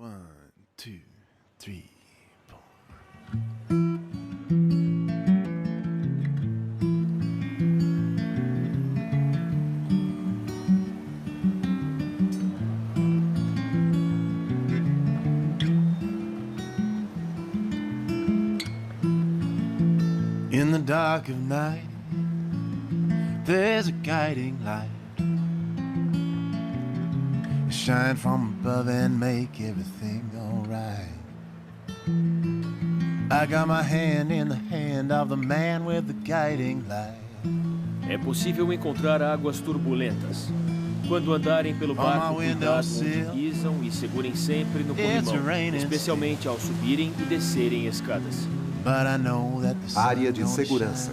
One, two, three, four. In the dark of night, there's a guiding light. Shine from above and make everything alright. I got my hand in the hand of the man with the guiding light. É possível encontrar águas turbulentas. Quando andarem pelo barco, cuidado onde pisam e segurem sempre no corrimão, especialmente ao subirem e descerem escadas. Área de segurança.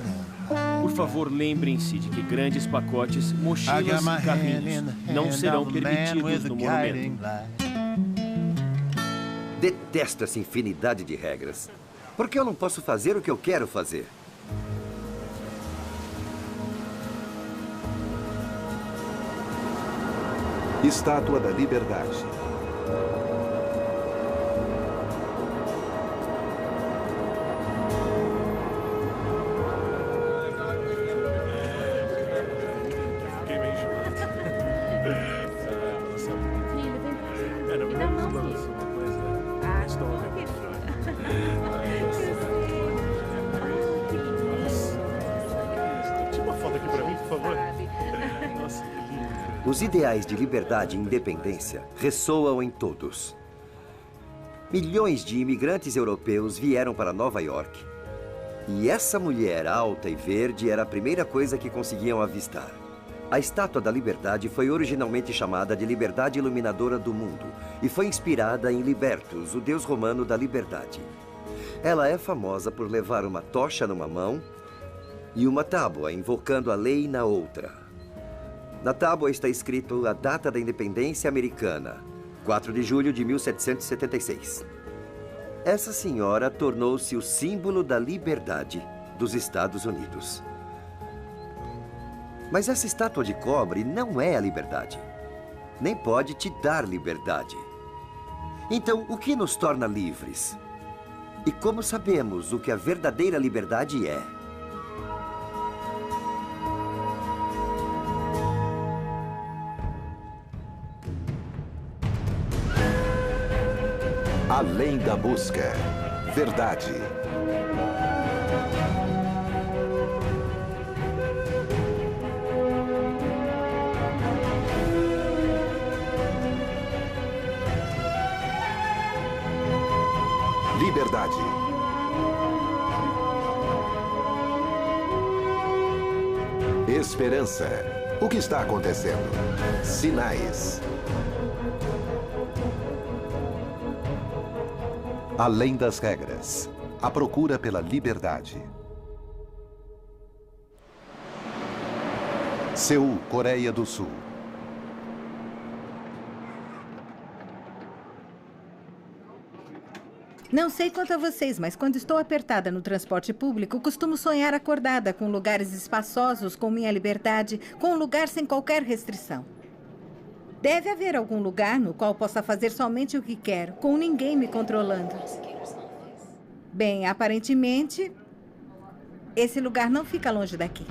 Por favor, lembrem-se de que grandes pacotes, mochilas e carrinhos não serão permitidos no monumento. Detesto essa infinidade de regras. Por que eu não posso fazer o que eu quero fazer? Estátua da Liberdade. Os ideais de liberdade e independência ressoam em todos. Milhões de imigrantes europeus vieram para Nova York. E essa mulher alta e verde era a primeira coisa que conseguiam avistar. A Estátua da Liberdade foi originalmente chamada de Liberdade Iluminadora do Mundo e foi inspirada em Libertus, o deus romano da liberdade. Ela é famosa por levar uma tocha numa mão e uma tábua invocando a lei na outra. Na tábua está escrito a data da independência americana, 4 de julho de 1776. Essa senhora tornou-se o símbolo da liberdade dos Estados Unidos. Mas essa estátua de cobre não é a liberdade. Nem pode te dar liberdade. Então, o que nos torna livres? E como sabemos o que a verdadeira liberdade é? Além da busca. Verdade. Liberdade. Esperança. O que está acontecendo? Sinais. Além das regras. A procura pela liberdade. Seul, Coreia do Sul. Não sei quanto a vocês, mas quando estou apertada no transporte público, costumo sonhar acordada com lugares espaçosos, com minha liberdade, com um lugar sem qualquer restrição. Deve haver algum lugar no qual possa fazer somente o que quero, com ninguém me controlando. Bem, aparentemente, esse lugar não fica longe daqui.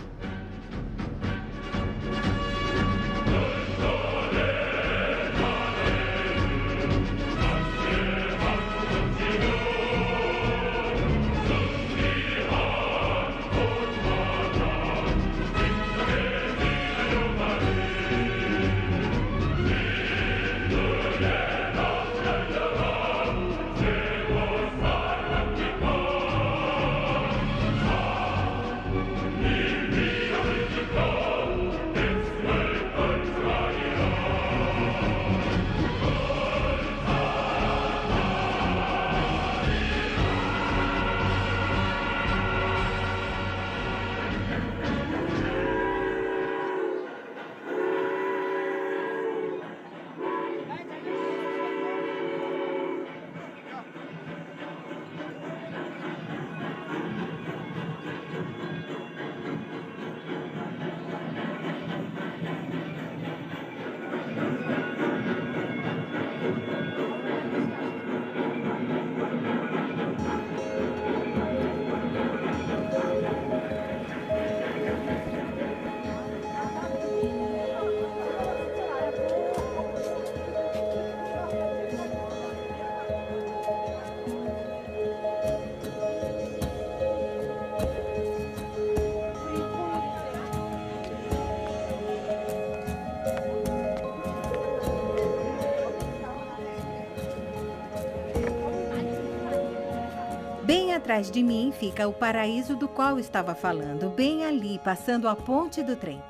Bem atrás de mim fica o paraíso do qual estava falando, bem ali, passando a ponte do trem.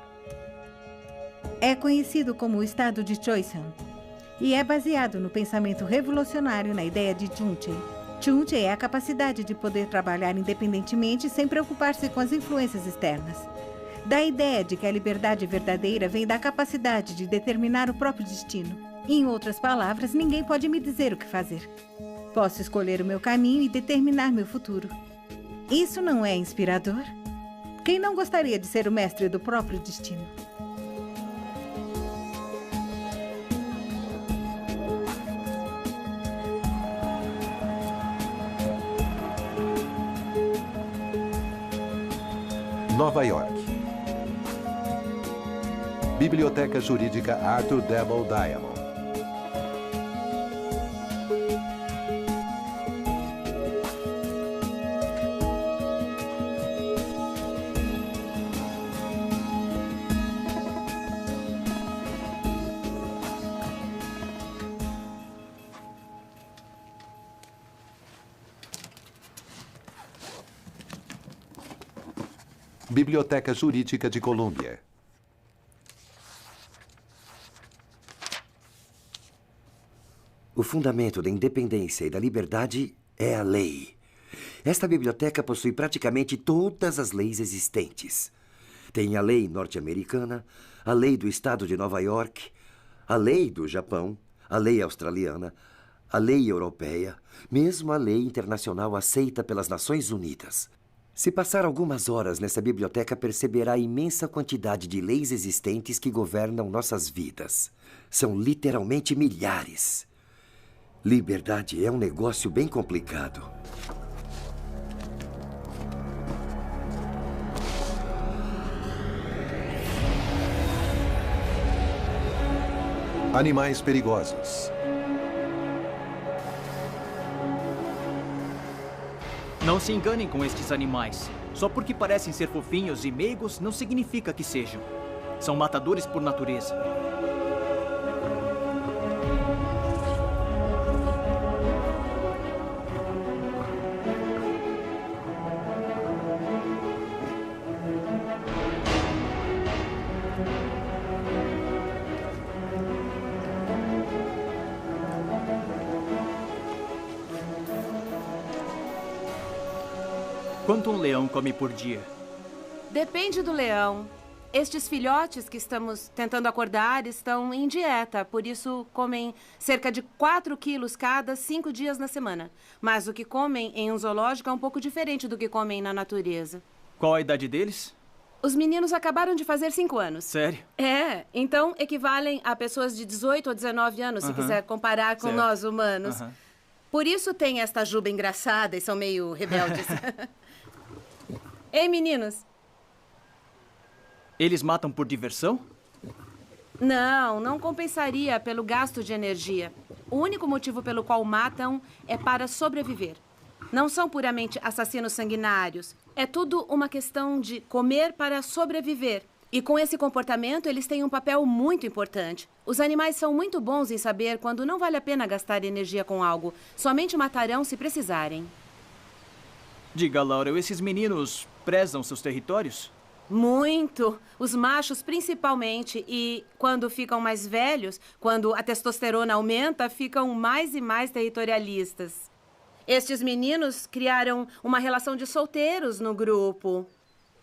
É conhecido como o estado de Choiseul e é baseado no pensamento revolucionário na ideia de Junche. Junche é a capacidade de poder trabalhar independentemente sem preocupar-se com as influências externas. Da ideia de que a liberdade verdadeira vem da capacidade de determinar o próprio destino. Em outras palavras, ninguém pode me dizer o que fazer. Posso escolher o meu caminho e determinar meu futuro. Isso não é inspirador? Quem não gostaria de ser o mestre do próprio destino? Nova York. Biblioteca Jurídica Arthur Devil Diamond. Biblioteca Jurídica de Colômbia. O fundamento da independência e da liberdade é a lei. Esta biblioteca possui praticamente todas as leis existentes. Tem a lei norte-americana, a lei do estado de Nova York, a lei do Japão, a lei australiana, a lei europeia, mesmo a lei internacional aceita pelas Nações Unidas. Se passar algumas horas nessa biblioteca, perceberá a imensa quantidade de leis existentes que governam nossas vidas. São literalmente milhares. Liberdade é um negócio bem complicado. Animais perigosos. Não se enganem com estes animais. Só porque parecem ser fofinhos e meigos, não significa que sejam. São matadores por natureza. Quanto um leão come por dia? Depende do leão. Estes filhotes que estamos tentando acordar estão em dieta, por isso comem cerca de 4 quilos cada 5 dias na semana. Mas o que comem em um zoológico é um pouco diferente do que comem na natureza. Qual a idade deles? Os meninos acabaram de fazer 5 anos. Sério? É, então equivalem a pessoas de 18 ou 19 anos, se quiser comparar com nós humanos. Por isso tem esta juba engraçada e são meio rebeldes. Ei, meninos. Eles matam por diversão? Não compensaria pelo gasto de energia. O único motivo pelo qual matam é para sobreviver. Não são puramente assassinos sanguinários. É tudo uma questão de comer para sobreviver. E com esse comportamento, eles têm um papel muito importante. Os animais são muito bons em saber quando não vale a pena gastar energia com algo. Somente matarão se precisarem. Diga, Laura, esses meninos prezam seus territórios? Muito. Os machos, principalmente. E quando ficam mais velhos, quando a testosterona aumenta, ficam mais e mais territorialistas. Estes meninos criaram uma relação de solteiros no grupo.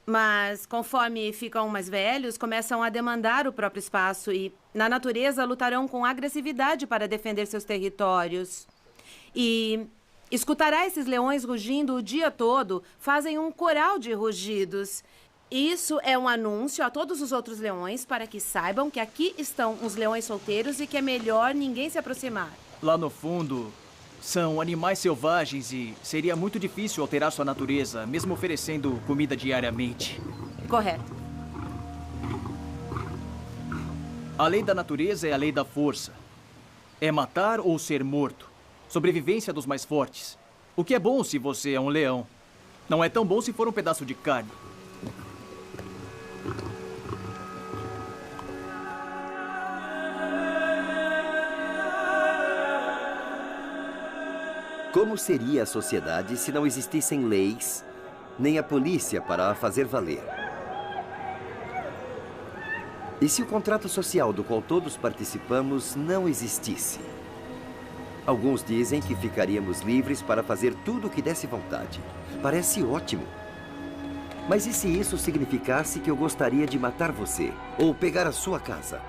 Mas, conforme ficam mais velhos, começam a demandar o próprio espaço e, na natureza, lutarão com agressividade para defender seus territórios. E escutará esses leões rugindo o dia todo, fazem um coral de rugidos. Isso é um anúncio a todos os outros leões para que saibam que aqui estão os leões solteiros e que é melhor ninguém se aproximar. Lá no fundo, são animais selvagens e seria muito difícil alterar sua natureza, mesmo oferecendo comida diariamente. Correto. A lei da natureza é a lei da força. É matar ou ser morto. Sobrevivência dos mais fortes. O que é bom se você é um leão. Não é tão bom se for um pedaço de carne. Como seria a sociedade se não existissem leis, nem a polícia para a fazer valer? E se o contrato social do qual todos participamos não existisse? Alguns dizem que ficaríamos livres para fazer tudo o que desse vontade. Parece ótimo. Mas e se isso significasse que eu gostaria de matar você ou pegar a sua casa?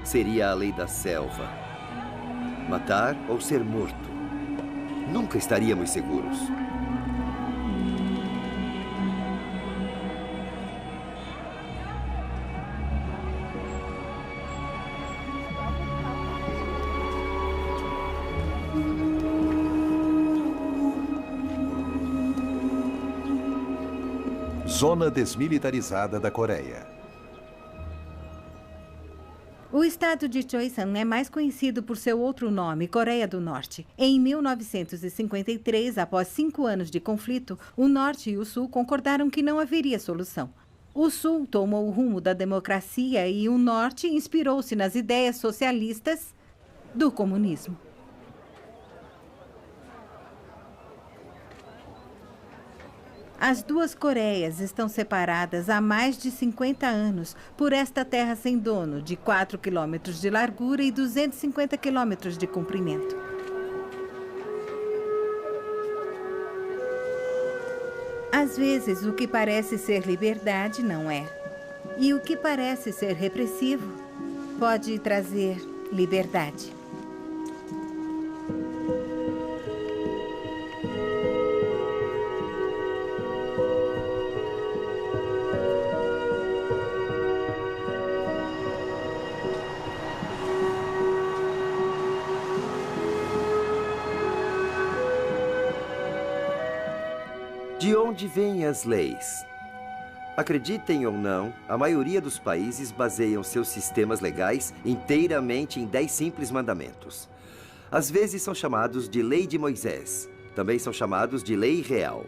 Seria a lei da selva. Matar ou ser morto. Nunca estaríamos seguros. Zona desmilitarizada da Coreia. O estado de Choisan é mais conhecido por seu outro nome, Coreia do Norte. Em 1953, após 5 anos de conflito, o Norte e o Sul concordaram que não haveria solução. O Sul tomou o rumo da democracia e o Norte inspirou-se nas ideias socialistas do comunismo. As duas Coreias estão separadas há mais de 50 anos por esta terra sem dono, de 4 quilômetros de largura e 250 quilômetros de comprimento. Às vezes, o que parece ser liberdade não é. E o que parece ser repressivo pode trazer liberdade. De onde vêm as leis? Acreditem ou não, a maioria dos países baseiam seus sistemas legais inteiramente em 10 simples mandamentos. Às vezes são chamados de Lei de Moisés, também são chamados de Lei Real.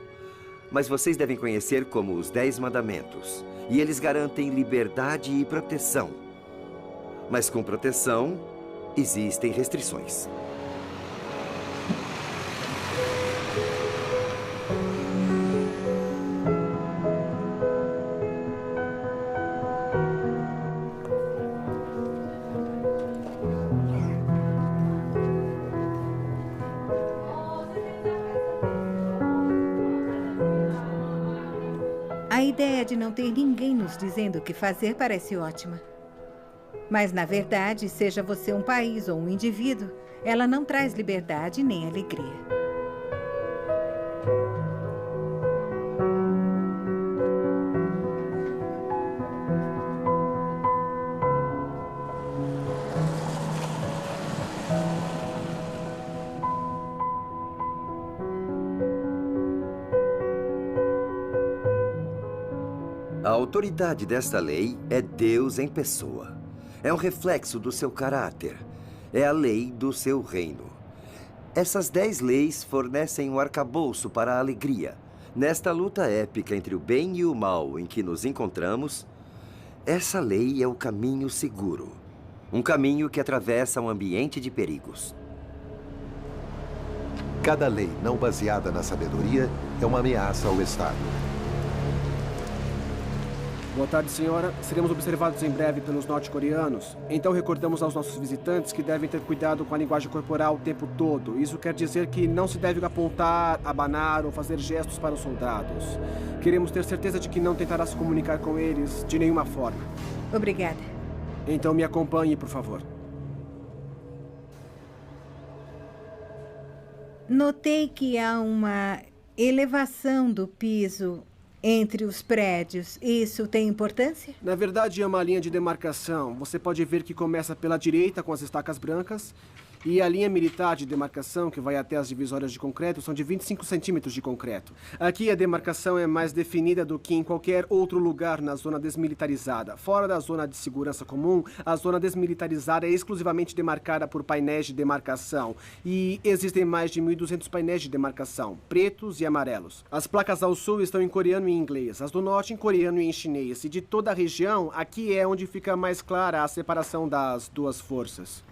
Mas vocês devem conhecer como os 10 mandamentos, e eles garantem liberdade e proteção. Mas com proteção, existem restrições. A ideia de não ter ninguém nos dizendo o que fazer parece ótima. Mas, na verdade, seja você um país ou um indivíduo, ela não traz liberdade nem alegria. A autoridade desta lei é Deus em pessoa. É um reflexo do seu caráter. É a lei do seu reino. Essas 10 leis fornecem um arcabouço para a alegria. Nesta luta épica entre o bem e o mal em que nos encontramos, essa lei é o caminho seguro. Um caminho que atravessa um ambiente de perigos. Cada lei não baseada na sabedoria é uma ameaça ao Estado. Boa tarde, senhora. Seremos observados em breve pelos norte-coreanos. Então recordamos aos nossos visitantes que devem ter cuidado com a linguagem corporal o tempo todo. Isso quer dizer que não se deve apontar, abanar ou fazer gestos para os soldados. Queremos ter certeza de que não tentará se comunicar com eles de nenhuma forma. Obrigada. Então me acompanhe, por favor. Notei que há uma elevação do piso entre os prédios. Isso tem importância? Na verdade, é uma linha de demarcação. Você pode ver que começa pela direita com as estacas brancas e a linha militar de demarcação, que vai até as divisórias de concreto, são de 25 centímetros de concreto. Aqui a demarcação é mais definida do que em qualquer outro lugar na zona desmilitarizada. Fora da zona de segurança comum, a zona desmilitarizada é exclusivamente demarcada por painéis de demarcação. E existem mais de 1.200 painéis de demarcação, pretos e amarelos. As placas ao sul estão em coreano e inglês, as do norte em coreano e em chinês. E de toda a região, aqui é onde fica mais clara a separação das duas forças.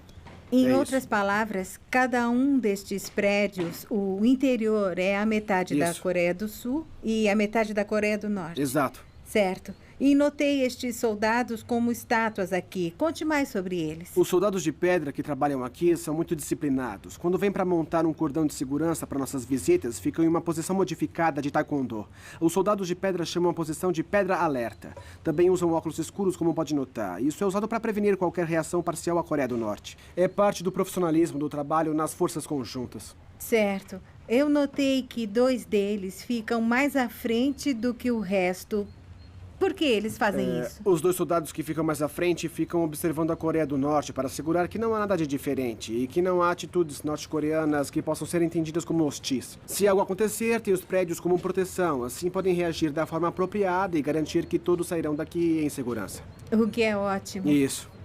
Em outras palavras, cada um destes prédios, o interior é a metade da Coreia do Sul e a metade da Coreia do Norte. Exato. Certo. E notei estes soldados como estátuas aqui. Conte mais sobre eles. Os soldados de pedra que trabalham aqui são muito disciplinados. Quando vêm para montar um cordão de segurança para nossas visitas, ficam em uma posição modificada de taekwondo. Os soldados de pedra chamam a posição de pedra alerta. Também usam óculos escuros, como pode notar. Isso é usado para prevenir qualquer reação parcial à Coreia do Norte. É parte do profissionalismo do trabalho nas forças conjuntas. Certo. Eu notei que 2 deles ficam mais à frente do que o resto. Por que eles fazem isso? Os 2 soldados que ficam mais à frente ficam observando a Coreia do Norte para assegurar que não há nada de diferente e que não há atitudes norte-coreanas que possam ser entendidas como hostis. Se algo acontecer, tem os prédios como proteção. Assim podem reagir da forma apropriada e garantir que todos sairão daqui em segurança. O que é ótimo. Isso.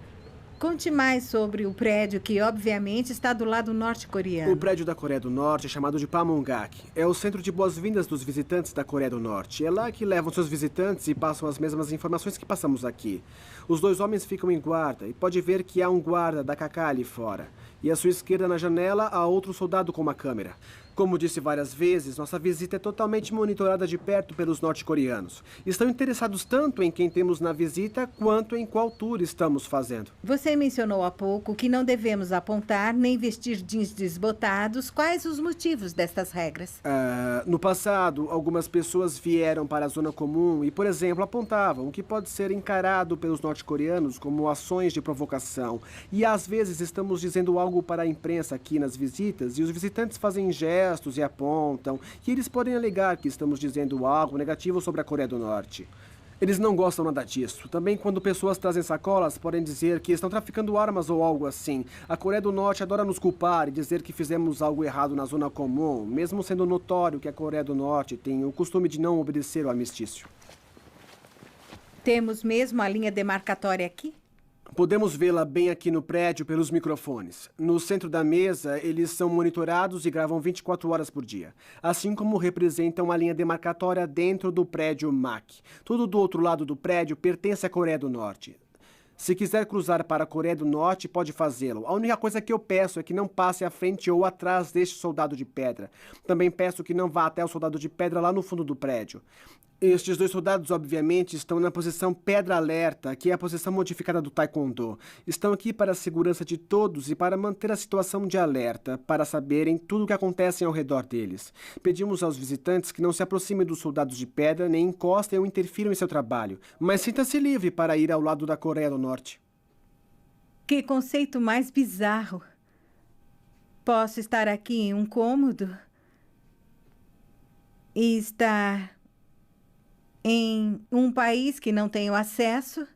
Conte mais sobre o prédio que, obviamente, está do lado norte-coreano. O prédio da Coreia do Norte é chamado de Pamongak. É o centro de boas-vindas dos visitantes da Coreia do Norte. É lá que levam seus visitantes e passam as mesmas informações que passamos aqui. Os 2 homens ficam em guarda e pode ver que há um guarda da KK ali fora. E à sua esquerda, na janela, há outro soldado com uma câmera. Como disse várias vezes, nossa visita é totalmente monitorada de perto pelos norte-coreanos. Estão interessados tanto em quem temos na visita, quanto em qual tour estamos fazendo. Você mencionou há pouco que não devemos apontar nem vestir jeans desbotados. Quais os motivos destas regras? No passado, algumas pessoas vieram para a zona comum e, por exemplo, apontavam o que pode ser encarado pelos norte-coreanos como ações de provocação. E às vezes estamos dizendo algo para a imprensa aqui nas visitas e os visitantes fazem gestos e apontam, e eles podem alegar que estamos dizendo algo negativo sobre a Coreia do Norte. Eles não gostam nada disso. Também quando pessoas trazem sacolas, podem dizer que estão traficando armas ou algo assim. A Coreia do Norte adora nos culpar e dizer que fizemos algo errado na zona comum, mesmo sendo notório que a Coreia do Norte tem o costume de não obedecer ao armistício. Temos mesmo a linha demarcatória aqui? Podemos vê-la bem aqui no prédio pelos microfones. No centro da mesa, eles são monitorados e gravam 24 horas por dia. Assim como representam a linha demarcatória dentro do prédio MAC. Tudo do outro lado do prédio pertence à Coreia do Norte. Se quiser cruzar para a Coreia do Norte, pode fazê-lo. A única coisa que eu peço é que não passe à frente ou atrás deste soldado de pedra. Também peço que não vá até o soldado de pedra lá no fundo do prédio. Estes 2 soldados, obviamente, estão na posição pedra alerta, que é a posição modificada do taekwondo. Estão aqui para a segurança de todos e para manter a situação de alerta, para saberem tudo o que acontece ao redor deles. Pedimos aos visitantes que não se aproximem dos soldados de pedra, nem encostem ou interfiram em seu trabalho, mas sinta-se livre para ir ao lado da Coreia do Norte. Que conceito mais bizarro. Posso estar aqui em um cômodo e estar em um país que não tenho acesso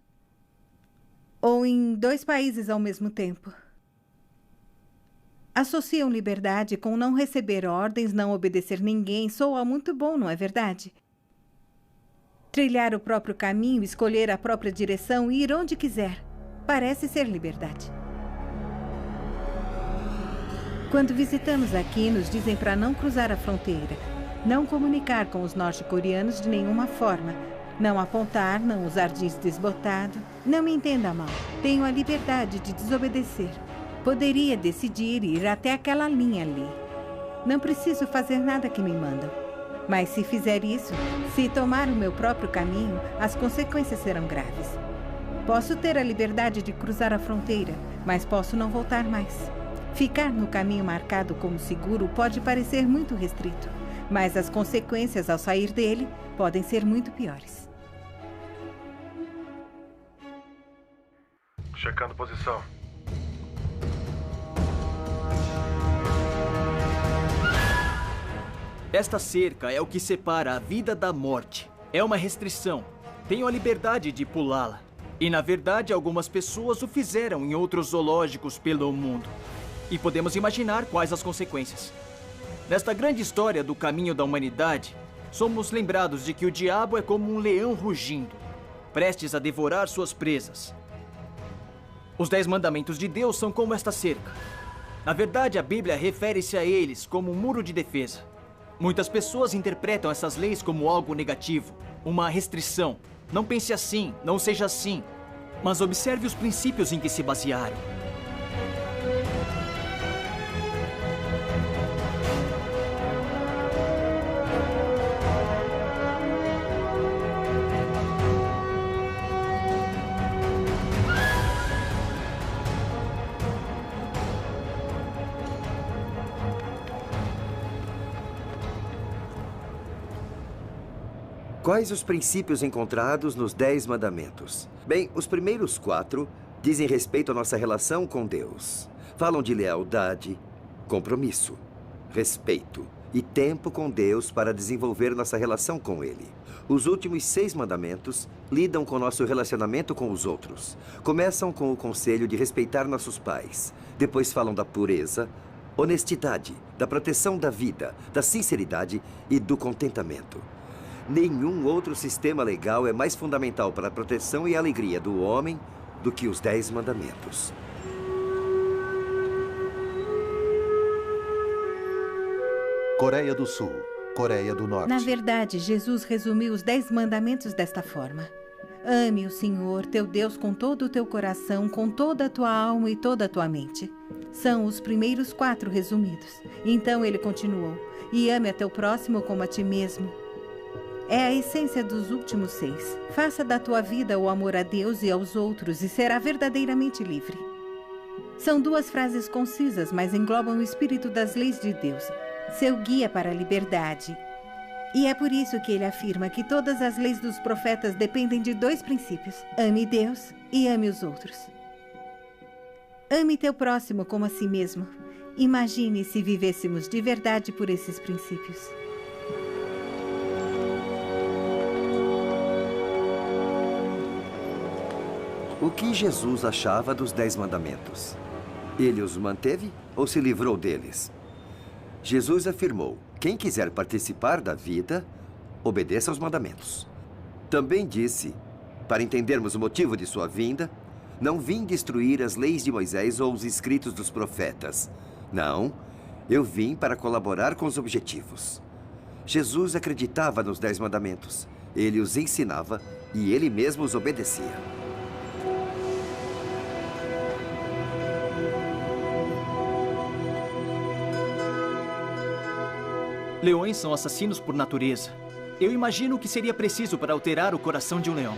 ou em 2 países ao mesmo tempo. Associam liberdade com não receber ordens, não obedecer ninguém. Soa muito bom, não é verdade? Trilhar o próprio caminho, escolher a própria direção e ir onde quiser. Parece ser liberdade. Quando visitamos aqui, nos dizem para não cruzar a fronteira. Não comunicar com os norte-coreanos de nenhuma forma. Não apontar, não usar jeans desbotado. Não me entenda mal. Tenho a liberdade de desobedecer. Poderia decidir ir até aquela linha ali. Não preciso fazer nada que me mandam. Mas se fizer isso, se tomar o meu próprio caminho, as consequências serão graves. Posso ter a liberdade de cruzar a fronteira, mas posso não voltar mais. Ficar no caminho marcado como seguro pode parecer muito restrito. Mas as consequências ao sair dele podem ser muito piores. Checando posição. Esta cerca é o que separa a vida da morte. É uma restrição. Tenho a liberdade de pulá-la. E, na verdade, algumas pessoas o fizeram em outros zoológicos pelo mundo. E podemos imaginar quais as consequências. Nesta grande história do caminho da humanidade, somos lembrados de que o diabo é como um leão rugindo, prestes a devorar suas presas. Os 10 mandamentos de Deus são como esta cerca. Na verdade, a Bíblia refere-se a eles como um muro de defesa. Muitas pessoas interpretam essas leis como algo negativo, uma restrição. Não pense assim, não seja assim. Mas observe os princípios em que se basearam. Quais os princípios encontrados nos 10 mandamentos? Bem, os primeiros 4 dizem respeito à nossa relação com Deus. Falam de lealdade, compromisso, respeito e tempo com Deus para desenvolver nossa relação com Ele. Os últimos 6 mandamentos lidam com nosso relacionamento com os outros. Começam com o conselho de respeitar nossos pais. Depois falam da pureza, honestidade, da proteção da vida, da sinceridade e do contentamento. Nenhum outro sistema legal é mais fundamental para a proteção e a alegria do homem do que os 10 mandamentos. Coreia do Sul, Coreia do Norte. Na verdade, Jesus resumiu os 10 mandamentos desta forma. Ame o Senhor, teu Deus, com todo o teu coração, com toda a tua alma e toda a tua mente. São os primeiros 4 resumidos. Então ele continuou. E ame a teu próximo como a ti mesmo. É a essência dos últimos 6. Faça da tua vida o amor a Deus e aos outros e será verdadeiramente livre. São 2 frases concisas, mas englobam o espírito das leis de Deus, seu guia para a liberdade. E é por isso que ele afirma que todas as leis dos profetas dependem de 2 princípios: ame Deus e ame os outros. Ame teu próximo como a si mesmo. Imagine se vivêssemos de verdade por esses princípios. O que Jesus achava dos 10 mandamentos? Ele os manteve ou se livrou deles? Jesus afirmou: quem quiser participar da vida, obedeça aos mandamentos. Também disse, para entendermos o motivo de sua vinda, não vim destruir as leis de Moisés ou os escritos dos profetas. Não, eu vim para colaborar com os objetivos. Jesus acreditava nos 10 mandamentos. Ele os ensinava e ele mesmo os obedecia. Leões são assassinos por natureza. Eu imagino o que seria preciso para alterar o coração de um leão.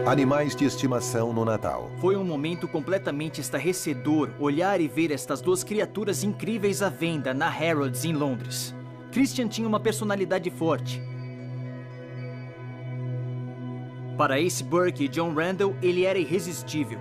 Animais de estimação no Natal. Foi um momento completamente estarrecedor olhar e ver estas 2 criaturas incríveis à venda na Harrods, em Londres. Christian tinha uma personalidade forte. Para Ace Burke e John Randall, ele era irresistível.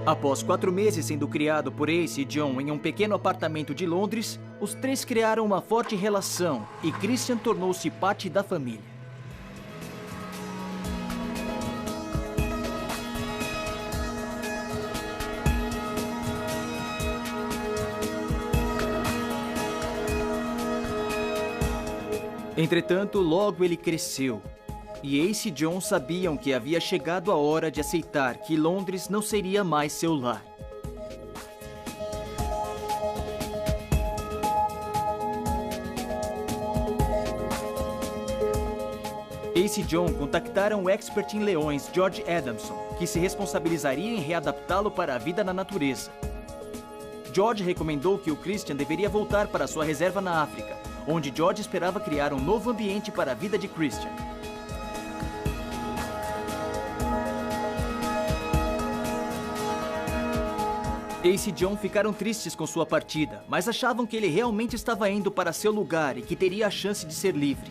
Após 4 meses sendo criado por Ace e John em um pequeno apartamento de Londres, os 3 criaram uma forte relação e Christian tornou-se parte da família. Entretanto, logo ele cresceu. E Ace e John sabiam que havia chegado a hora de aceitar que Londres não seria mais seu lar. Ace e John contactaram o expert em leões George Adamson, que se responsabilizaria em readaptá-lo para a vida na natureza. George recomendou que o Christian deveria voltar para sua reserva na África, onde George esperava criar um novo ambiente para a vida de Christian. Ace e John ficaram tristes com sua partida, mas achavam que ele realmente estava indo para seu lugar e que teria a chance de ser livre.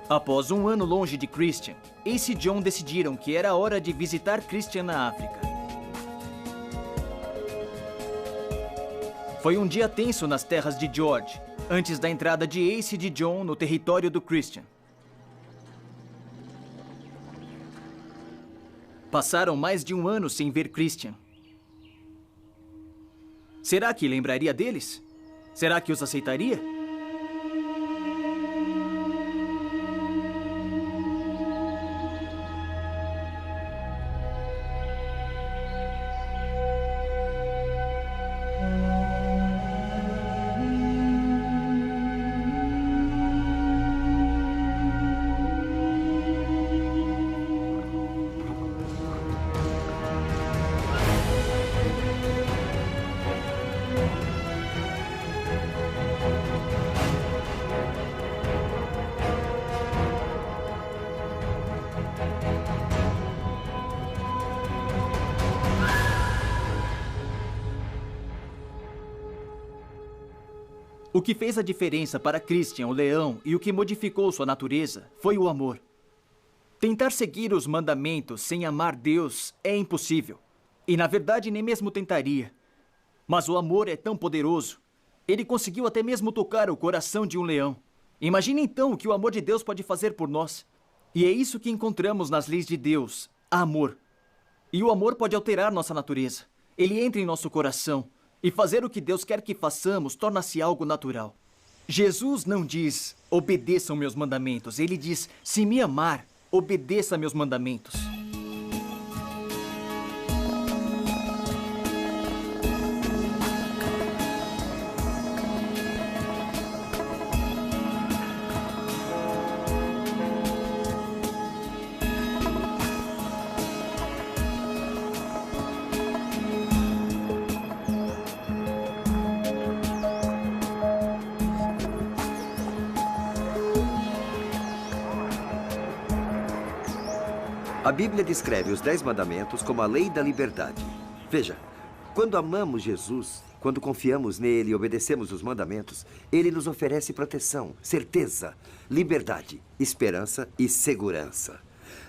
Após um ano longe de Christian, Ace e John decidiram que era hora de visitar Christian na África. Foi um dia tenso nas terras de George, antes da entrada de Ace e de John no território do Christian. Passaram mais de um ano sem ver Christian. Será que lembraria deles? Será que os aceitaria? que fez a diferença para Christian, o leão, e o que modificou sua natureza foi o amor. Tentar seguir os mandamentos sem amar Deus é impossível. E, na verdade, nem mesmo tentaria. Mas o amor é tão poderoso. Ele conseguiu até mesmo tocar o coração de um leão. Imagine então o que o amor de Deus pode fazer por nós. E é isso que encontramos nas leis de Deus, amor. E o amor pode alterar nossa natureza. Ele entra em nosso coração. E fazer o que Deus quer que façamos torna-se algo natural. Jesus não diz, obedeçam meus mandamentos. Ele diz, se me amar, obedeça meus mandamentos. A Bíblia descreve os 10 mandamentos como a lei da liberdade. Veja, quando amamos Jesus, quando confiamos nele e obedecemos os mandamentos, ele nos oferece proteção, certeza, liberdade, esperança e segurança.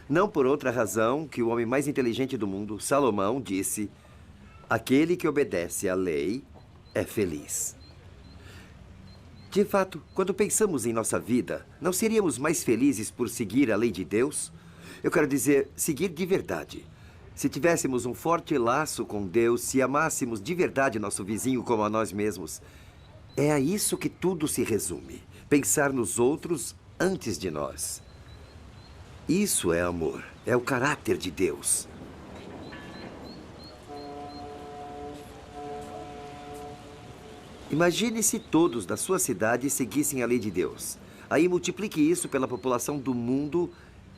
Não por outra razão que o homem mais inteligente do mundo, Salomão, disse: aquele que obedece à lei é feliz. De fato, quando pensamos em nossa vida, não seríamos mais felizes por seguir a lei de Deus? Eu quero dizer, seguir de verdade. Se tivéssemos um forte laço com Deus, se amássemos de verdade nosso vizinho como a nós mesmos, é a isso que tudo se resume. Pensar nos outros antes de nós. Isso é amor. É o caráter de Deus. Imagine se todos da sua cidade seguissem a lei de Deus. Aí multiplique isso pela população do mundo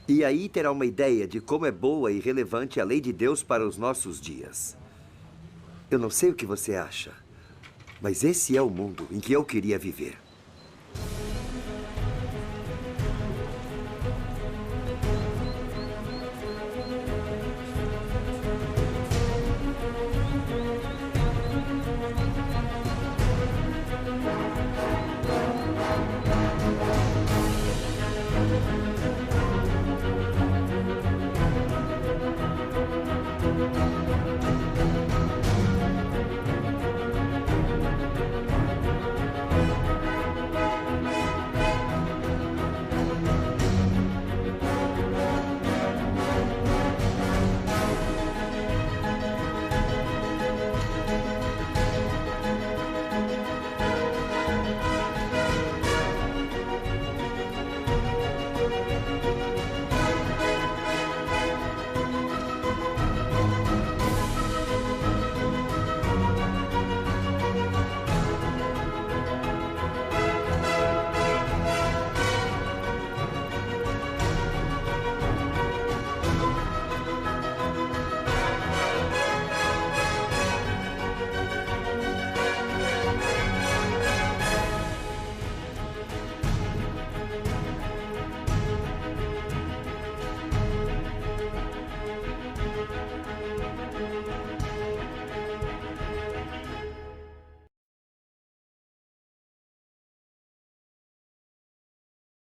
e aí terá uma ideia de como é boa e relevante a lei de Deus para os nossos dias. Eu não sei o que você acha, mas esse é o mundo em que eu queria viver.